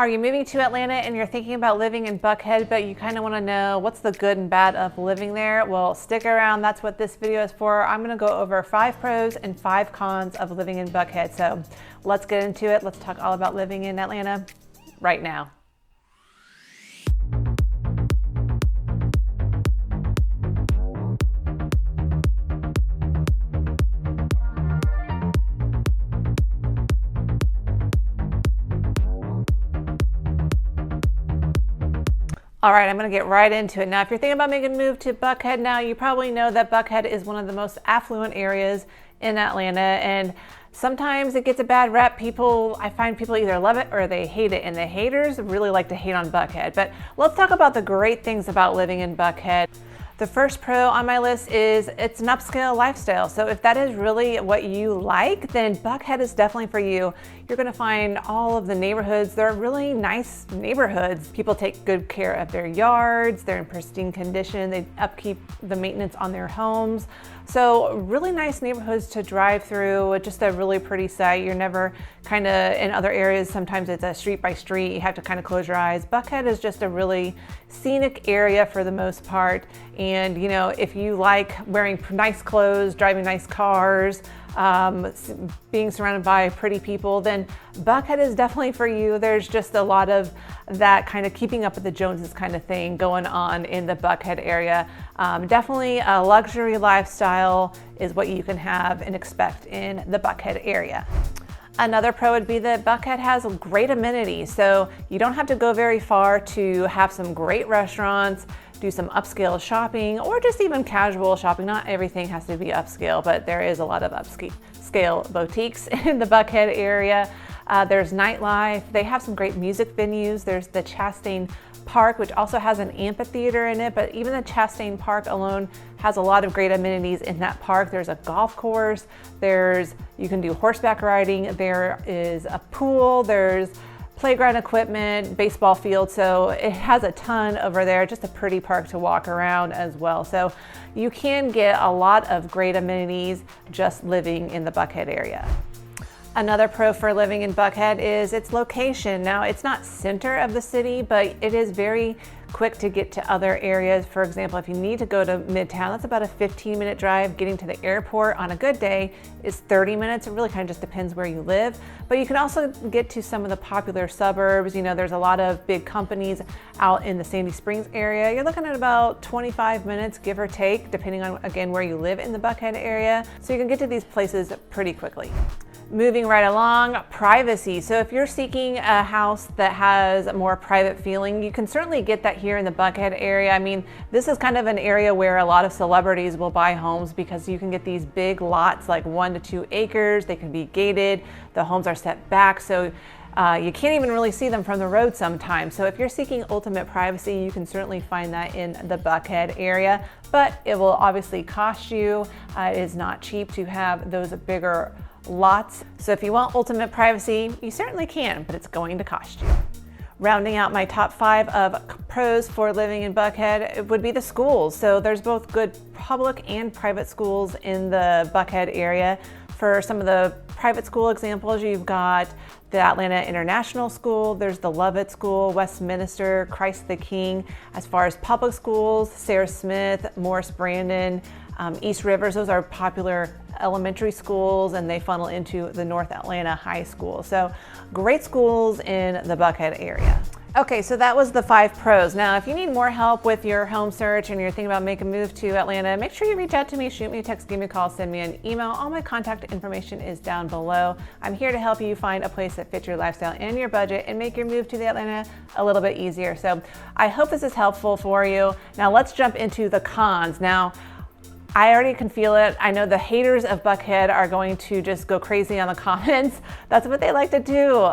Are you moving to Atlanta and you're thinking about living in Buckhead, but you kind of want to know what's the good and bad of living there? Well, stick around. That's what this video is for. I'm going to go over 5 pros and 5 cons of living in Buckhead. So let's get into it. Let's talk all about living in Atlanta right now. All right, I'm gonna get right into it. Now, if you're thinking about making a move to Buckhead now, you probably know that Buckhead is one of the most affluent areas in Atlanta, and sometimes it gets a bad rep. I find people either love it or they hate it, and the haters really like to hate on Buckhead. But let's talk about the great things about living in Buckhead. The first pro on my list is it's an upscale lifestyle. So if that is really what you like, then Buckhead is definitely for you. You're gonna find all of the neighborhoods. They're really nice neighborhoods. People take good care of their yards. They're in pristine condition. They upkeep the maintenance on their homes. So really nice neighborhoods to drive through. Just a really pretty sight. You're never kind of in other areas. Sometimes it's a street by street. You have to kind of close your eyes. Buckhead is just a really scenic area for the most part. And you know, if you like wearing nice clothes, driving nice cars, being surrounded by pretty people, then Buckhead is definitely for you. There's just a lot of that kind of keeping up with the Joneses kind of thing going on in the Buckhead area. Definitely a luxury lifestyle is what you can have and expect in the Buckhead area. Another pro would be that Buckhead has great amenities, so you don't have to go very far to have some great restaurants, do some upscale shopping, or just even casual shopping. Not everything has to be upscale, but there is a lot of upscale boutiques in the Buckhead area. There's nightlife. They have some great music venues. There's the Chastain Park, which also has an amphitheater in it, but even the Chastain Park alone has a lot of great amenities in that park. There's a golf course. You can do horseback riding. There is a pool. There's playground equipment, baseball field, so it has a ton over there. Just a pretty park to walk around as well. So you can get a lot of great amenities just living in the Buckhead area. Another pro for living in Buckhead is its location. Now, it's not center of the city, but it is very quick to get to other areas. For example, if you need to go to Midtown, that's about a 15-minute drive. Getting to the airport on a good day is 30 minutes. It really kind of just depends where you live. But you can also get to some of the popular suburbs. You know, there's a lot of big companies out in the Sandy Springs area. You're looking at about 25 minutes, give or take, depending on, again, where you live in the Buckhead area. So you can get to these places pretty quickly. Moving right along, privacy. So if you're seeking a house that has a more private feeling, you can certainly get that here in the Buckhead area. I mean, this is kind of an area where a lot of celebrities will buy homes because you can get these big lots, like 1 to 2 acres. They can be gated. The homes are set back, so you can't even really see them from the road sometimes. So if you're seeking ultimate privacy, you can certainly find that in the Buckhead area, but it will obviously cost you. It is not cheap to have those bigger lots. So if you want ultimate privacy, you certainly can, but it's going to cost you. Rounding out my top 5 of pros for living in Buckhead, it would be the schools. So there's both good public and private schools in the Buckhead area. For some of the private school examples, you've got the Atlanta International School, there's the Lovett School, Westminster, Christ the King. As far as public schools, Sarah Smith, Morris Brandon, East Rivers, those are popular elementary schools, and they funnel into the North Atlanta High School. So great schools in the Buckhead area. Okay, so that was the 5 pros. Now, if you need more help with your home search and you're thinking about making a move to Atlanta, make sure you reach out to me, shoot me a text, give me a call, send me an email. All my contact information is down below. I'm here to help you find a place that fits your lifestyle and your budget and make your move to the Atlanta a little bit easier. So I hope this is helpful for you. Now let's jump into the cons. Now, I already can feel it. I know the haters of Buckhead are going to just go crazy on the comments. That's what they like to do.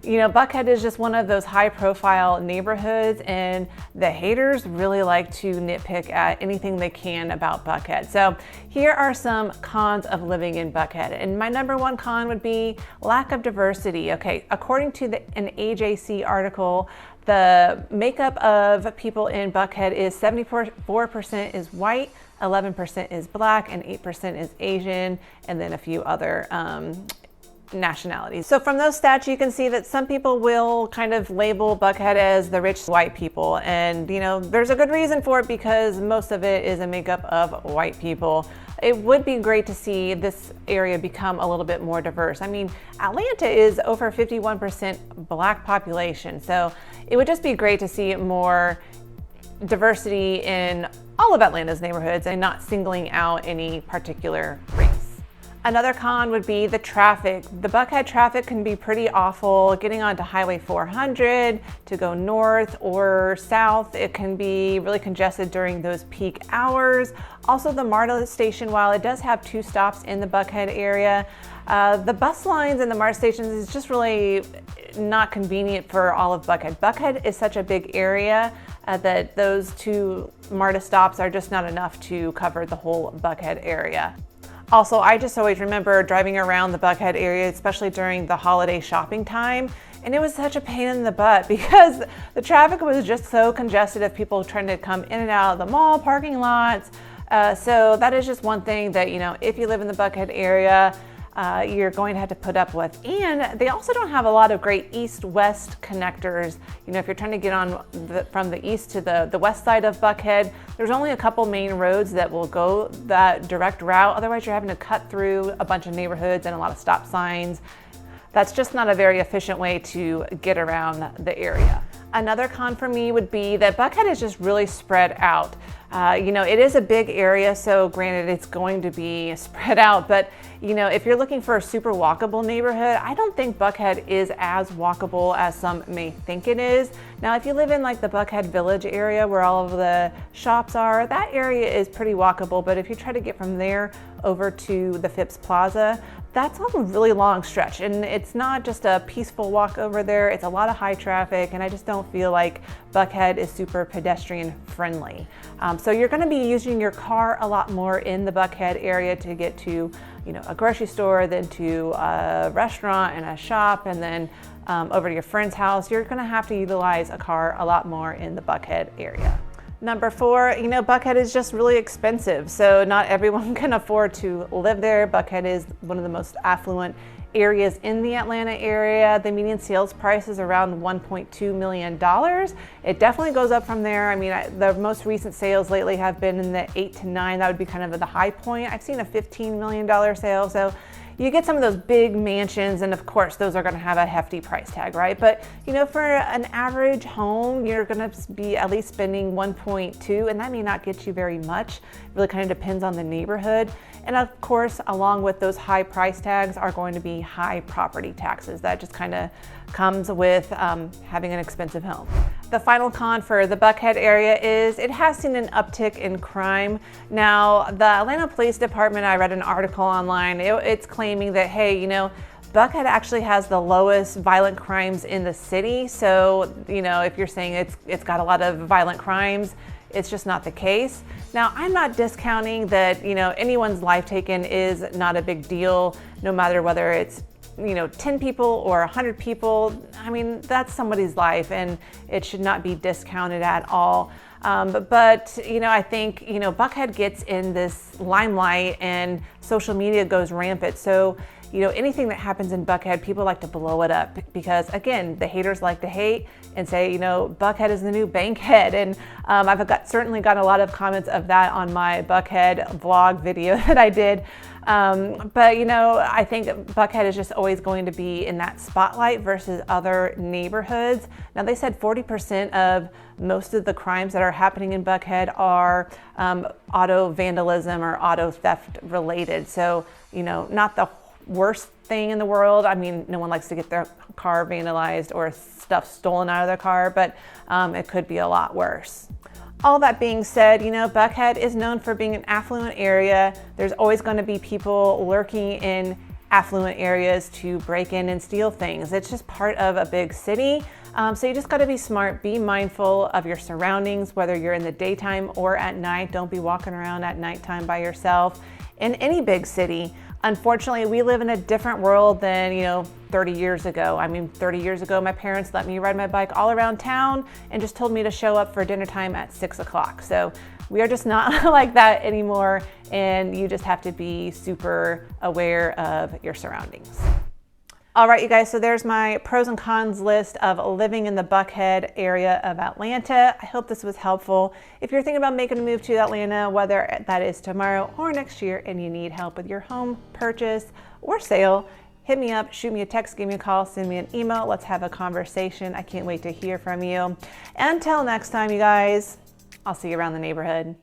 You know, Buckhead is just one of those high profile neighborhoods, and the haters really like to nitpick at anything they can about Buckhead. So here are some cons of living in Buckhead. And my number 1 con would be lack of diversity. Okay, according to an AJC article, the makeup of people in Buckhead is 74% is white, 11% is black, and 8% is Asian, and then a few other nationalities. So from those stats, you can see that some people will kind of label Buckhead as the rich white people. And, you know, there's a good reason for it because most of it is a makeup of white people. It would be great to see this area become a little bit more diverse. I mean, Atlanta is over 51% Black population. So it would just be great to see more diversity in all of Atlanta's neighborhoods and not singling out any particular race. Another con would be the traffic. The Buckhead traffic can be pretty awful. Getting onto Highway 400 to go north or south, it can be really congested during those peak hours. Also, the MARTA station, while it does have 2 stops in the Buckhead area, the bus lines and the MARTA stations is just really not convenient for all of Buckhead. Buckhead is such a big area that those 2 MARTA stops are just not enough to cover the whole Buckhead area. Also, I just always remember driving around the Buckhead area, especially during the holiday shopping time, and it was such a pain in the butt because the traffic was just so congested of people trying to come in and out of the mall parking lots. So that is just one thing that, you know, if you live in the Buckhead area, you're going to have to put up with. And they also don't have a lot of great east-west connectors. You know, if you're trying to get on from the east to the west side of Buckhead, there's only a couple main roads that will go that direct route. Otherwise, you're having to cut through a bunch of neighborhoods and a lot of stop signs. That's just not a very efficient way to get around the area. Another con for me would be that Buckhead is just really spread out. You know, it is a big area, so granted it's going to be spread out, but you know, if you're looking for a super walkable neighborhood, I don't think Buckhead is as walkable as some may think it is. Now, if you live in like the Buckhead Village area where all of the shops are, that area is pretty walkable, but if you try to get from there over to the Phipps Plaza, that's a really long stretch, and it's not just a peaceful walk over there, it's a lot of high traffic, and I just don't feel like Buckhead is super pedestrian friendly. So you're gonna be using your car a lot more in the Buckhead area to get to, you know, a grocery store, then to a restaurant and a shop, and then over to your friend's house. You're gonna have to utilize a car a lot more in the Buckhead area. Number 4, you know, Buckhead is just really expensive, so not everyone can afford to live there. Buckhead is one of the most affluent areas in the Atlanta area. The median sales price is around $1.2 million. It definitely goes up from there. I mean, the most recent sales lately have been in the 8 to 9. That would be kind of the high point. I've seen a $15 million sale, so you get some of those big mansions, and of course those are going to have a hefty price tag, right? But you know, for an average home, you're going to be at least spending 1.2, and that may not get you very much. It really kind of depends on the neighborhood. And of course, along with those high price tags are going to be high property taxes. That just kind of comes with having an expensive home. The final con for the Buckhead area is it has seen an uptick in crime. Now, the Atlanta Police Department, I read an article online, it's claiming that, hey, you know, Buckhead actually has the lowest violent crimes in the city. So, you know, if you're saying it's got a lot of violent crimes, it's just not the case. Now, I'm not discounting that, you know, anyone's life taken is not a big deal, no matter whether it's, you know, 10 people or 100 people. I mean, that's somebody's life, and it should not be discounted at all. But you know, I think, you know, Buckhead gets in this limelight and social media goes rampant. So, you know, anything that happens in Buckhead, people like to blow it up because, again, the haters like to hate and say, you know, Buckhead is the new Bankhead. And I've certainly got a lot of comments of that on my Buckhead vlog video that I did. But, you know, I think Buckhead is just always going to be in that spotlight versus other neighborhoods. Now, they said 40% of most of the crimes that are happening in Buckhead are auto vandalism or auto theft related. So, you know, not the worst thing in the world. I mean, no one likes to get their car vandalized or stuff stolen out of their car, but it could be a lot worse. All that being said, you know, Buckhead is known for being an affluent area. There's always going to be people lurking in affluent areas to break in and steal things. It's just part of a big city. So you just got to be smart, be mindful of your surroundings, whether you're in the daytime or at night. Don't be walking around at nighttime by yourself in any big city. Unfortunately, we live in a different world than, you know, 30 years ago. I mean, 30 years ago, my parents let me ride my bike all around town and just told me to show up for dinner time at 6 o'clock. So we are just not like that anymore, and you just have to be super aware of your surroundings. All right, you guys, so there's my pros and cons list of living in the Buckhead area of Atlanta. I hope this was helpful. If you're thinking about making a move to Atlanta, whether that is tomorrow or next year, and you need help with your home purchase or sale, hit me up, shoot me a text, give me a call, send me an email. Let's have a conversation. I can't wait to hear from you. Until next time, you guys, I'll see you around the neighborhood.